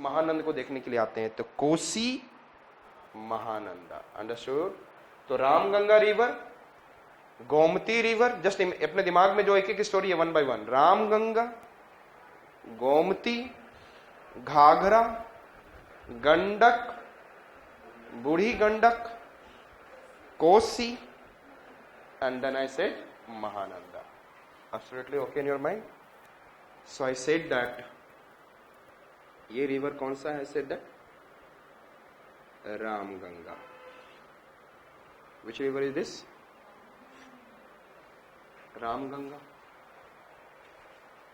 महानंद को देखने के लिए आते हैं, तो कोसी महानंदा, अंडरस्टूड। तो Ramganga river, Gomti river, just अपने दिमाग में जो एक एक स्टोरी है one by one. Ramganga, Gomti, Ghaghara, Gandak, Budhi Gandak, Kosi, and then I said Mahananda. Absolutely okay in your mind? So I said that ये रिवर कौन सा है? I said that Ramganga. Which river is this? Ramganga.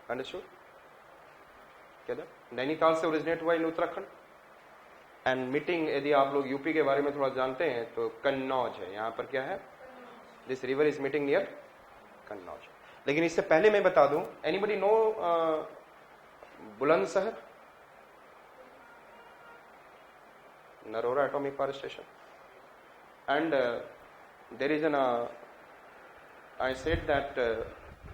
Understood? क्या था? नैनीताल से ओरिजिनेट हुआ इन उत्तराखंड। एंड मीटिंग, यदि आप लोग यूपी के बारे में थोड़ा जानते हैं तो कन्नौज है। यहाँ पर क्या है? This river is meeting near Kannauj. लेकिन इससे पहले मैं बता दूं, anybody know Bulandshahr, Narora atomic power station, and there is an, I said that,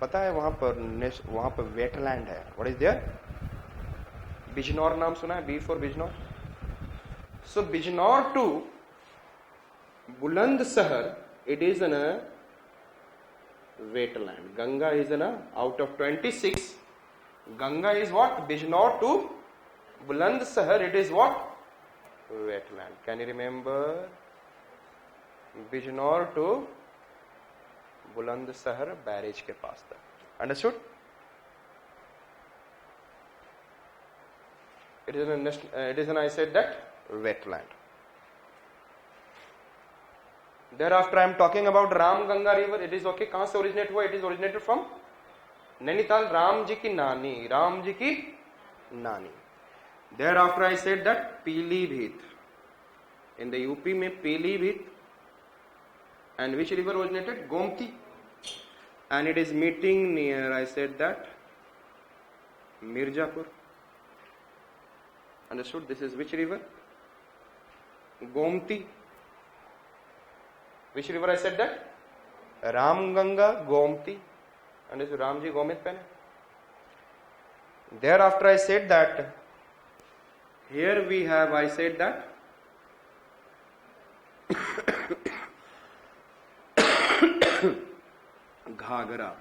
पता है वहां पर वेटलैंड है। What is there? बिजनौर नाम सुना है? B for Bijnor. So Bijnor to Bulandshahr, it is in a wetland. Ganga is in a, out of 26, Ganga is what? Bijnor to Bulandsahar, it is what? Wetland. Can you remember? Bijnor to Bulandsahar barrage के पास तक. Understood? It is an, I said that, wetland. Thereafter I am talking about Ramganga river. It is okay. कहां से originate हुआ? It is originated from Nainital, Ram ji की नानी, राम जी की नानी। Thereafter I said that Pilibhit, in the UP में Pilibhit, and which river originated? Gomti, and it is meeting near, I said that, Mirzapur. Understood? This is which river? Gomti. Which river I said that? Ramganga, Gomti, and this Ramji Gomit pen. Thereafter I said that here we have, I said that Ghagra.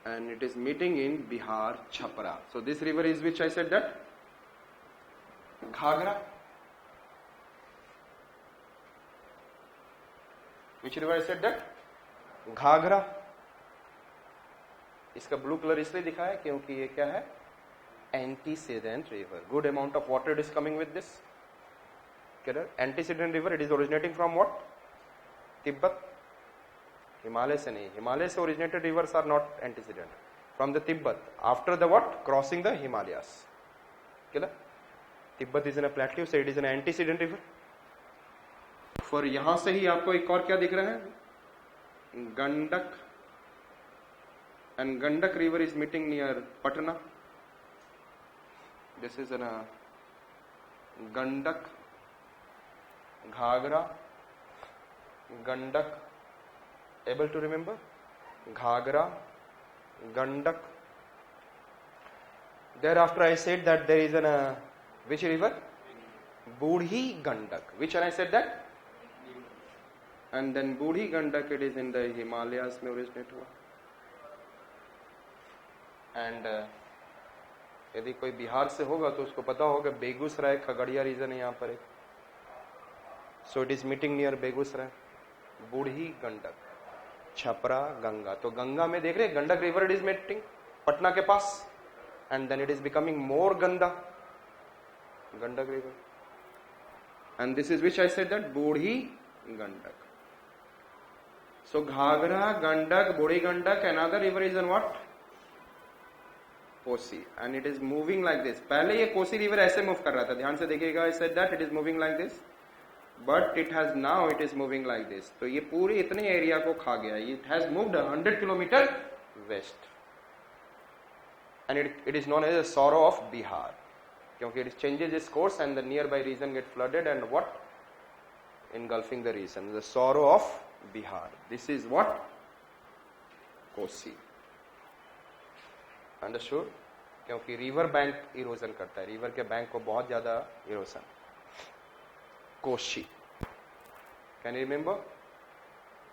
And it is meeting in Bihar, Chhapra. So this river is which I said that? Ghagra. Which river I said that? Ghagra. इसका blue colour इसलिए दिखा है क्योंकि ये क्या है? Antecedent river. Good amount of water is coming with this. Antecedent river, it is originating from what? Tibet. Himalaya से नहीं, हिमालय से originated rivers are not antecedent, from the Tibet, after the what? Crossing the Himalayas. Clear? Tibet is in a plateau, so it is an antecedent river. For यहां से ही आपको एक और क्या दिख रहा है? Gandak, and Gandak river is meeting near Patna. This is an Gandak, Ghaghara, Gandak, able to remember? Ghagra, Gandak. Thereafter I said that there is an which river? Budhi Gandak. Which one I said that? And then Budhi Gandak, it is in the Himalayas में originate हुआ। And यदि कोई बिहार से होगा तो उसको पता होगा बेगूसराय, खगड़िया रीजन है यहाँ पर एक। So it is meeting near Begusarai, बूढ़ी गंडक, छपरा, गंगा। तो गंगा में देख रहे हैं Gandak river, it is meeting Patna के पास, and then it is becoming more गंदा, Gandak river, and this is which I said that Budhi Gandak. So Ghaghara, Gandak, Budhi Gandak, another river is an what? Kosi, and it is moving like this. पहले ये कोसी रिवर ऐसे move कर रहा था, ध्यान से देखिएगा। आई said that it is moving like this, but it has now it is moving like this। तो ये पूरे इतने एरिया को खा गया। It has moved 100 kilometer west, and it is known as the sorrow of Bihar, क्योंकि it changes its course and the nearby region get flooded and what? engulfing the region, the sorrow of Bihar. This is what? Kosi. Understood? क्योंकि river bank erosion करता है, river के bank को बहुत ज्यादा erosion. Kosi. Can you remember?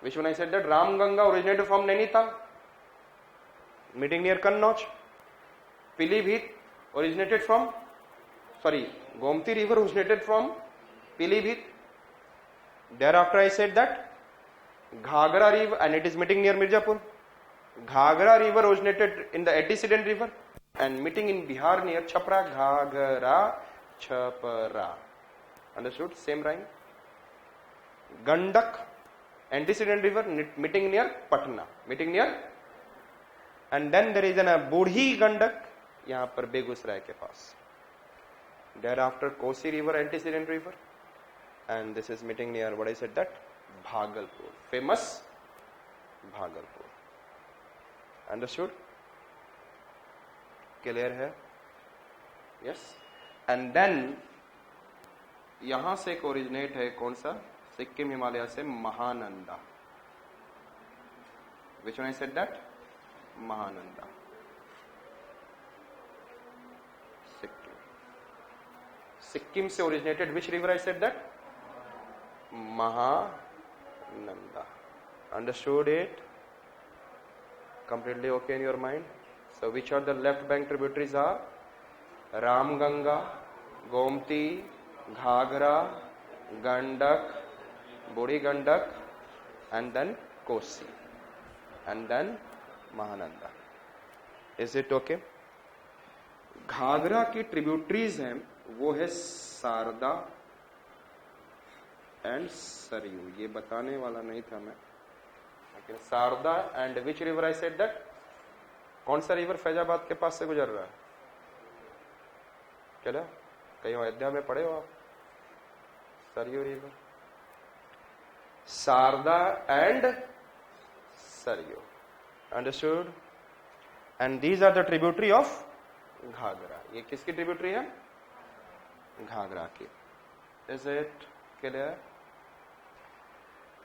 Which one I said that? Ramganga originated from Nainital, meeting near Kannauj. Pilibhit originated from, Gomti river originated from Pilibhit. Thereafter I said that Ghagra river, and it is meeting near Mirzapur. Ghagra river originated in the antecedent river and meeting in Bihar near Chhapra. Ghagra, Chhapra. Understood? Same rhyme. Gandak, antecedent river, meeting near Patna, meeting near, and then there is a Budhi Gandak, यहाँ पर बेगूसराय के पास. Thereafter Kosi river, antecedent river, and this is meeting near, what I said that? Bhagalpur, famous Bhagalpur. Understood? Clear है? Yes. And then यहां से एक originate है कौन सा? सिक्किम हिमालय से Mahananda. Which one I said that? Mahananda. Sikkim से originated which river I said that? Mahananda. Understood it? Completely okay in your mind? So which are the left bank tributaries are? Ramganga, Gomti, Ghagra, Gandak, Budi Gandak, and then Kosi, and then Mahananda. Is it okay? Ghaghara की tributaries हैं, वो है Sharda and Saryu. ये बताने वाला नहीं था मैं, लेकिन Sharda and which river I said that? कौन सा रिवर फैजाबाद के पास से गुजर रहा है? क्या कहीं अयोध्या में पढ़े हो आप? Saryu river. Sharda and Saryu. Understood? And these are the tributary of Ghaghara. ये किसकी ट्रिब्यूटरी है? घाघरा की. Is it clear?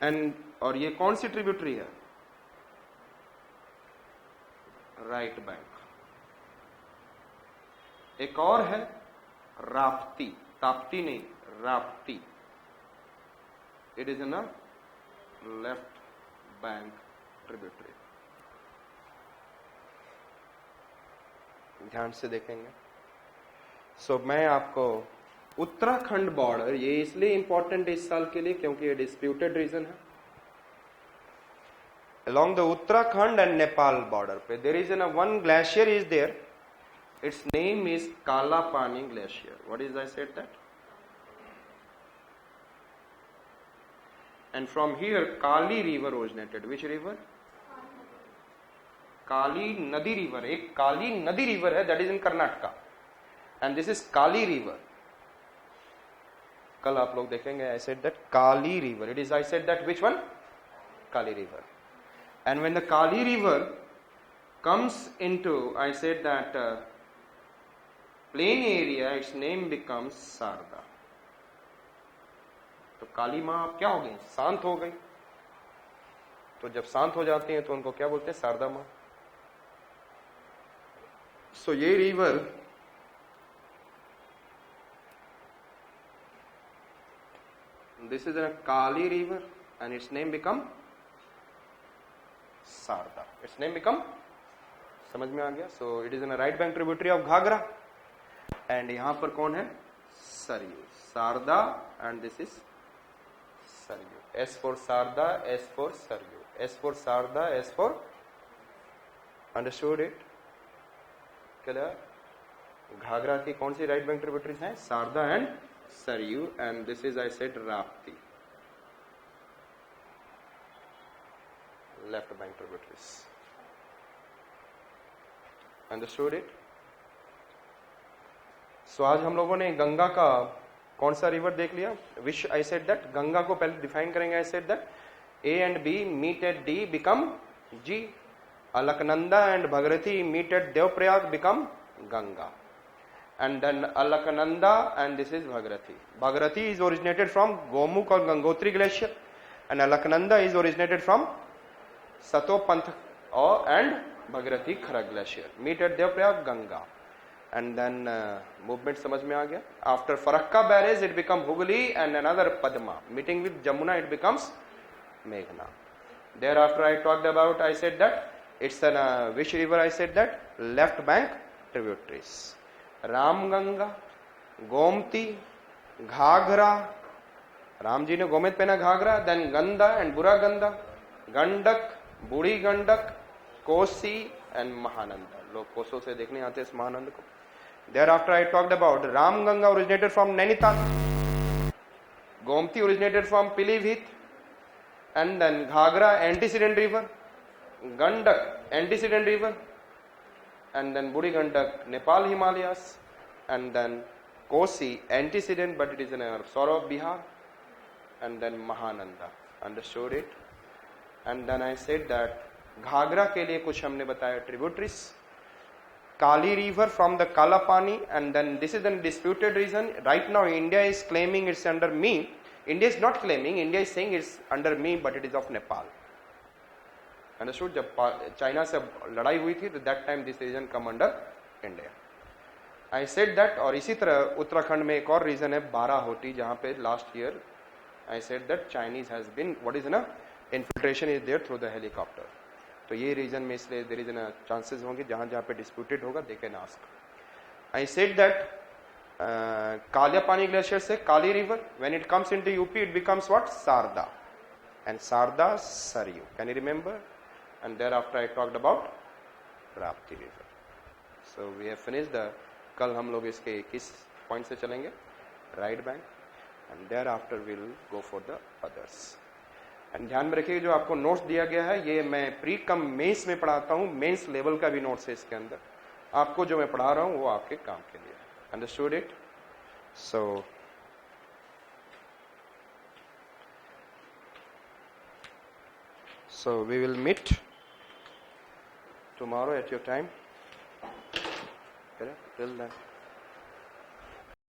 एंड और ये कौन सी ट्रिब्यूटरी है? Right bank. एक और है राप्ती. ताप्ती नहीं, Rapti. It is in a left bank tributary. ध्यान से देखेंगे. सो मैं आपको उत्तराखंड बॉर्डर, ये इसलिए इंपॉर्टेंट है इस साल के लिए क्योंकि ये डिस्प्यूटेड रीजन है. along the Uttarakhand and Nepal border पे there is one glacier is there. Its name is Kalapani glacier. What is I said that? And from here Kali river originated. Which river? Kali Nadi river. एक Kali Nadi river है, that is in Karnataka, and this is Kali river. कल आप लोग देखेंगे. I said that Kali river. It is I said that which one? Kali river. And when the Kali river comes into, I said that plain area, its name becomes Sarda. तो काली माँ क्या हो गई? शांत हो गई. तो जब शांत हो जाती हैं तो उनको क्या बोलते हैं? शारदा माँ. सो ये river this is a Kali river and its name become Sarda. Its name become, समझ में आ गया? So it is in a right bank tributary of Ghagra, and यहाँ पर कौन है? Saryu. Sarda and this is Saryu. S for Sarda, S for Saryu. S for Sarda, S for, understood it? Clear? Ghaghara की कौन सी right bank tributaries हैं? Sharda and Saryu, and this is I said Rapti. Left bank tributaries. Understood it? So आज हम लोगों ने गंगा का कौन सा रिवर देख लिया? Which I said that Ganga को पहले डिफाइन करेंगे. I said that A and B meet at D become G. Alaknanda and Bhagirathi meet at Devprayag become Ganga. and then Alaknanda, and this is Bhagirathi. Bhagirathi is originated from Gomukh or Gangotri glacier, and Alaknanda is originated from Satopanth and Bhagirathi Khara glacier. Meet at Deoprayag Ganga, and then movement समझ में आ गया. After Farakka barrage it becomes Hooghly and another Padma. Meeting with Jamuna it becomes Meghna. Thereafter I talked about, I said that it's an which river? I said that left bank tributaries. Ramganga, Gomti, Ghaghara, Ram ji ने गोमत पहना Ghaghara, then गंदा and बुरा गंदा, Gandak, Budhi Gandak, Kosi and Mahananda. लोग कोसों से देखने आते इस महानंद को. Thereafter I talked about Ramganga originated from Nainital, Gomti originated from Pilibhit, and then Ghaghara antecedent river, Gandak antecedent river, and then Budi Gandak, Nepal Himalayas, and then Kosi, antecedent, but it is in Saurav, Bihar, and then Mahananda. Understood it? And then I said that Ghagra के लिए कुछ हमने बताया tributaries, Kali river from the Kalapani, and then this is the disputed reason. Right now India is claiming it's under me. India is not claiming, India is saying it's under me, but it is of Nepal. Understood? जब China से लड़ाई हुई थी तो that time this region come under India. I said that. और इसी तरह उत्तराखंड में एक और रीजन है बाराहोटी, जहां पे last year I said that Chinese has been what is ना infiltration is there through the helicopter. तो ये रीजन में इसलिए देयर इज ना चांसेस होंगे जहां जहां पे डिस्प्यूटेड होगा they can ask. I said that Kaliyapani glacier से Kali river when it comes into UP it becomes what Sarda, and Sarda Saryu. Can you remember? And thereafter I talked about Rapti river. So we have finished the. कल हम लोग इसके किस point से चलेंगे? Right bank, and thereafter we'll go for the others. And ध्यान में रखिए जो आपको नोट्स दिया गया है ये मैं प्री कम मेंस में पढ़ाता हूँ. मेंस लेवल का भी नोट्स है इसके अंदर. आपको जो मैं पढ़ा रहा हूँ वो आपके काम के लिए. Understood it? So we will meet tomorrow at your time. Till then.